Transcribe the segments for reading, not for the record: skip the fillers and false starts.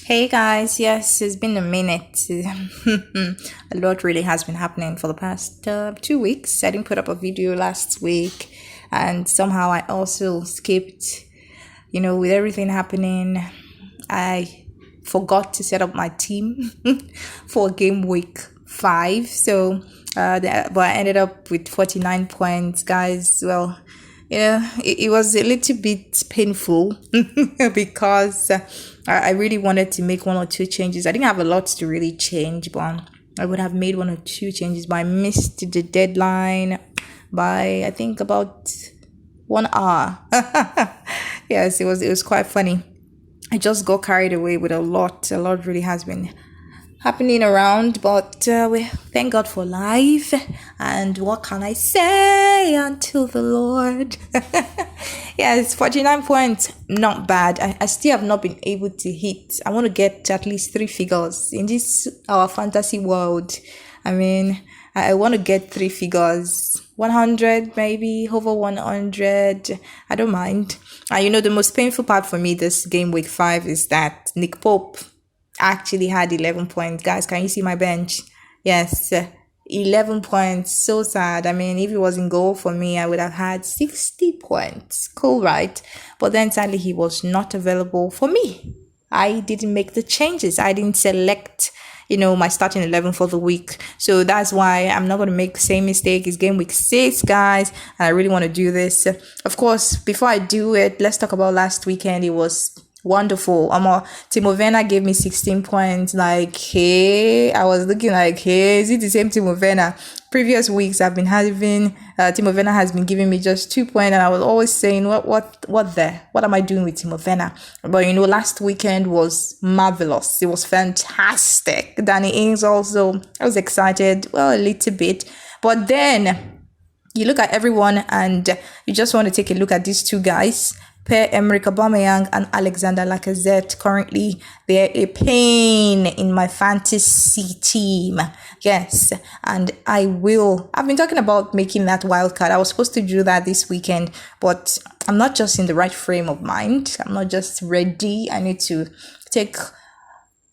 Hey guys, yes, it's been a minute. A lot really has been happening for the past 2 weeks. I didn't put up a video last week, and somehow I also skipped, with everything happening. I forgot to set up my team for GameWeek 5. But I ended up with 49 points, guys. Well, it was a little bit painful because I really wanted to make one or two changes. I didn't have a lot to really change, but I would have made one or two changes, but I missed the deadline by, I think, about 1 hour. Yes, it was quite funny. I just got carried away with a lot. A lot really has been happening around, but we thank God for life. And what can I say unto the Lord? Yes, 49 points, not bad. I still have not been able to hit. I want to get at least 3 figures in this our fantasy world. I mean, I want to get 3 figures, 100 maybe, over 100. I don't mind. The most painful part for me this game week 5 is that Nick Pope actually had 11 points. Guys, can you see my bench? Yes, 11 points. So sad. I mean, if he was in goal for me, I would have had 60 points. Cool, right? But then sadly, he was not available for me. I didn't make the changes. I didn't select, my starting 11 for the week. So that's why I'm not going to make the same mistake. It's game week 6, guys. And I really want to do this. Of course, before I do it, let's talk about last weekend. It was wonderful. Timo Werner gave me 16 points. Like, hey, I was looking like, hey, is it the same Timo Werner? Previous weeks I've been having Timo Werner has been giving me just 2 points, and I was always saying, what am I doing with Timo Werner? But last weekend was marvelous. It was fantastic. Danny Ings also, I was excited, well, a little bit, but then you look at everyone and you just want to take a look at these two guys. Pierre-Emerick Aubameyang and Alexander Lacazette. Currently, they're a pain in my fantasy team. Yes, and I've been talking about making that wild card. I was supposed to do that this weekend, but I'm not just in the right frame of mind. I'm not just ready. I need to take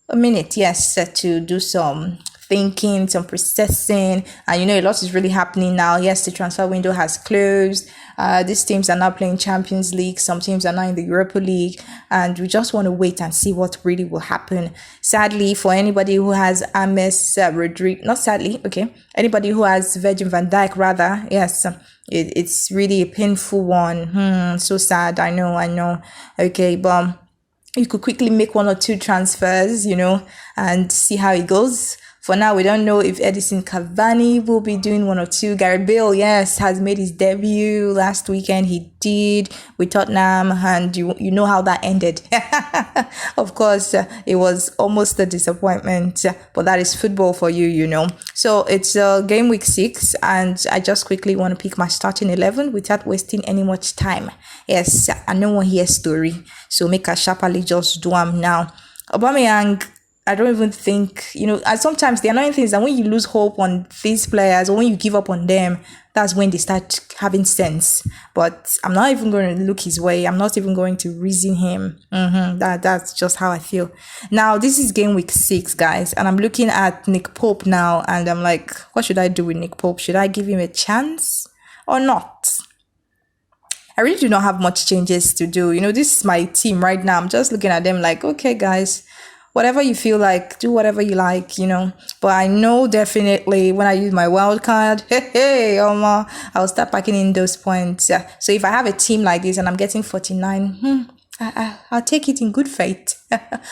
a minute, yes, to do some thinking, some processing, and a lot is really happening now. Yes, the transfer window has closed. These teams are now playing Champions League. Some teams are now in the Europa League, and we just want to wait and see what really will happen. Sadly, for anybody who has anybody who has Virgin van Dijk, rather, yes, it's really a painful one. So sad. I know. Okay, but you could quickly make 1 or 2 transfers, and see how it goes. For now, we don't know if Edison Cavani will be doing 1 or 2. Gareth Bale, yes, has made his debut last weekend. He did with Tottenham, and you know how that ended. Of course, it was almost a disappointment, but that is football for you, So it's game week 6, and I just quickly want to pick my starting 11 without wasting any much time. Yes, I no one hear story, so make a sharply just do them now. Aubameyang, I don't even think, and sometimes the annoying thing is that when you lose hope on these players, or when you give up on them, that's when they start having sense. But I'm not even going to look his way. I'm not even going to reason him. That's just how I feel. Now, this is game week 6, guys, and I'm looking at Nick Pope now, and I'm like, what should I do with Nick Pope? Should I give him a chance or not? I really do not have much changes to do. This is my team right now. I'm just looking at them like, okay, guys, whatever you feel like, do whatever you like, But I know definitely when I use my wild card, I'll start packing in those points. So if I have a team like this and I'm getting 49, I'll take it in good faith.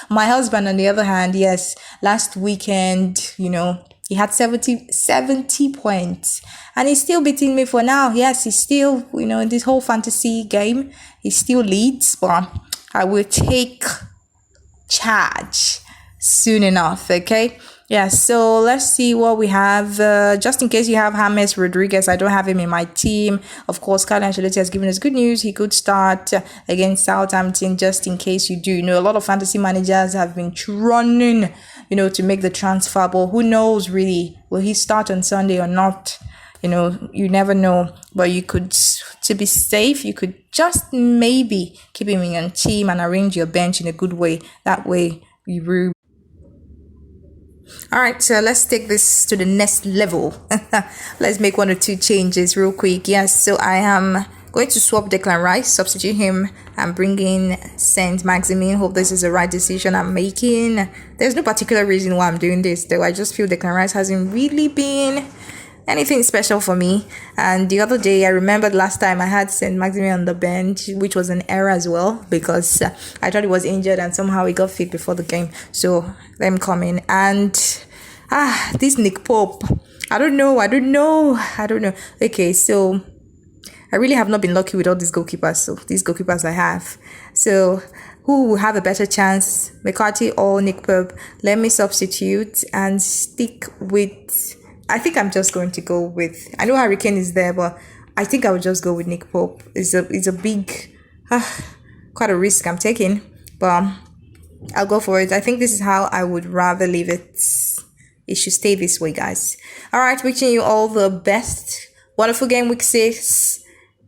My husband, on the other hand, yes, last weekend, he had 70 points, and he's still beating me for now. Yes, he's still, in this whole fantasy game, he still leads, but I will take charge soon enough. Okay, yeah, so let's see what we have. Just in case you have James Rodriguez, I don't have him in my team. Of course, Carlo Ancelotti has given us good news. He could start against Southampton, just in case you do. A lot of fantasy managers have been running, to make the transfer, but who knows really, will he start on Sunday or not? You never know, but you could, to be safe, you could just maybe keep him in your team and arrange your bench in a good way. That way, All right, so let's take this to the next level. Let's make one or two changes real quick. Yes, so I am going to swap Declan Rice, substitute him, and bring in Saint Maximin. Hope this is the right decision I'm making. There's no particular reason why I'm doing this, though. I just feel Declan Rice hasn't really been anything special for me. And the other day, I remembered last time I had Saint Maximin on the bench, which was an error as well, because I thought he was injured and somehow he got fit before the game. So let him come in. And this Nick Pope, I don't know. Okay, so I really have not been lucky with all these goalkeepers. So these goalkeepers I have. So who will have a better chance, McCarthy or Nick Pope? Let me substitute and stick with, I think I'm just going to go with, I know Harry Kane is there, but I think I would just go with Nick Pope. It's a big, quite a risk I'm taking, but I'll go for it. I think this is how I would rather leave it. It should stay this way, guys. All right, wishing you all the best. Wonderful game week 6.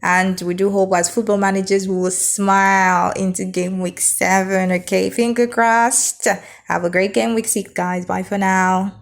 And we do hope as football managers we will smile into game week 7. Okay, finger crossed. Have a great game week 6, guys. Bye for now.